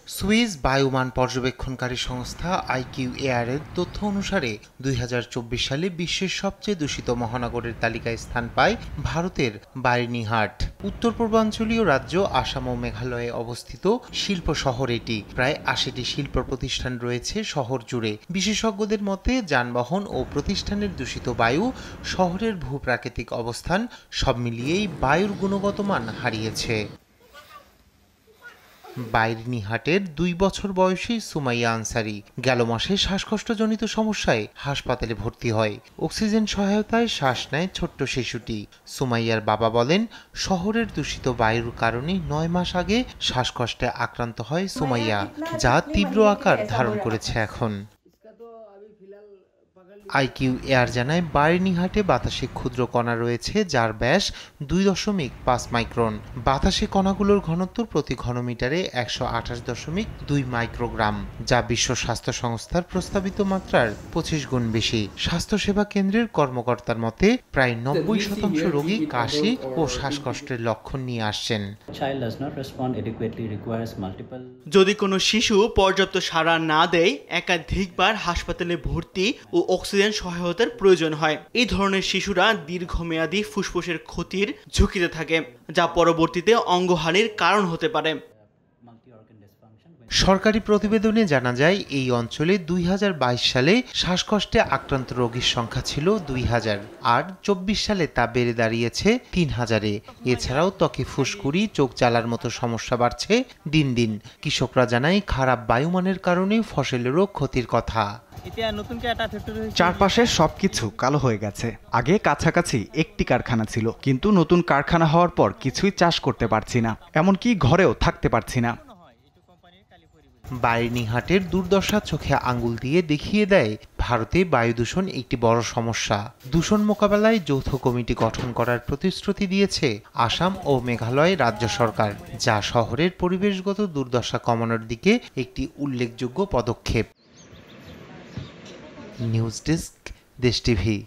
Swiss বায়ুমান পর্যবেক্ষণকারী সংস্থা IQAir এর তথ্য অনুসারে ২০২৪ সালে বিশ্বের সবচেয়ে দূষিত মহানগরের তালিকায় স্থান পায় ভারতের বার্নিহাট। উত্তর পূর্বাঞ্চলীয় রাজ্য আসাম ও মেঘালয়ে অবস্থিত শিল্প শহর এটি। প্রায় ৮০টি শিল্প প্রতিষ্ঠান রয়েছে শহর জুড়ে। বিশেষজ্ঞদের মতে যানবাহন ও প্রতিষ্ঠানের দূষিত বায়ু, শহরের ভূপ্রাকৃতিক অবস্থান সব মিলিয়েই বায়ুর গুণগত মান হারিয়েছে। বার্নিহাটের ২ বছর বয়সী সুমাইয়া আনসারি গেল মাসে শ্বাসকষ্টজনিত সমস্যায় হাসপাতালে ভর্তি হয়। অক্সিজেন সহায়তায় শ্বাস নেয় ছোট্ট শিশুটি। সুমাইয়ার বাবা বলেন, শহরের দূষিত বায়ুর কারণে ৯ মাস আগে শ্বাসকষ্টে আক্রান্ত হয় সুমাইয়া, যা তীব্র আকার ধারণ করেছে এখন। IQAir জানায়, বার্নিহাটে বাতাসে ক্ষুদ্র কণা রয়েছে যার ব্যাস ২.৫ মাইক্রন। বাতাসে কণাগুলোর ঘনত্ব প্রতি ঘনমিটারে ১২৮.২ মাইক্রোগ্রাম, যা বিশ্ব স্বাস্থ্য সংস্থার প্রস্তাবিত মাত্রার ২৫ গুণ বেশি। স্বাস্থ্যসেবা কেন্দ্রের কর্মকর্তার মতে প্রায় ৯০% রোগী কাশি ও শ্বাসকষ্টের লক্ষণ নিয়ে আসছেন। যদি কোনো শিশু পর্যাপ্ত সাড়া না দেয়, একাধিকবার হাসপাতালে ভর্তি ও অক্সিজেন সহায়তার প্রয়োজন হয়। এই ধরনের শিশুরা দীর্ঘমেয়াদী ফুসফুসের ক্ষতির ঝুঁকিতে থাকে, যা পরবর্তীতে অঙ্গহানির কারণ হতে পারে। সরকারি প্রতিবেদনে জানা যায়, এই অঞ্চলে ২০২২ সালে শ্বাসকষ্টে আক্রান্ত রোগীর সংখ্যা ছিল ২,০০০, আর ২৪ সালে তা বেড়ে দাঁড়িয়েছে ৩,০০০-এ। এছাড়াও ত্বকে ফুসকুড়ি, চোখ জ্বালার মতো সমস্যা বাড়ছে দিন দিন। কৃষকরা জানায়, খারাপ বায়ুমানের কারণে ফসলেরও ক্ষতির কথা। চারপাশে সবকিছু কালো হয়ে গেছে। আগে কাছাকাছি একটি কারখানা ছিল, কিন্তু নতুন কারখানা হওয়ার পর কিছুই চাষ করতে পারছি না, এমনকি ঘরেও থাকতে পারছি না। বার্নিহাটের দুর্দশা চোখে আঙ্গুল দিয়ে দেখিয়ে দেয়, ভারতে বায়ু দূষণ একটি বড় সমস্যা। দূষণ মোকাবেলায় যৌথ কমিটি গঠন করার প্রতিশ্রুতি দিয়েছে আসাম ও মেঘালয় রাজ্য সরকার, যা শহরের পরিবেশগত দুর্দশা কমানোর দিকে একটি উল্লেখযোগ্য পদক্ষেপ। নিউজ ডেস্ক, দেশ টিভি।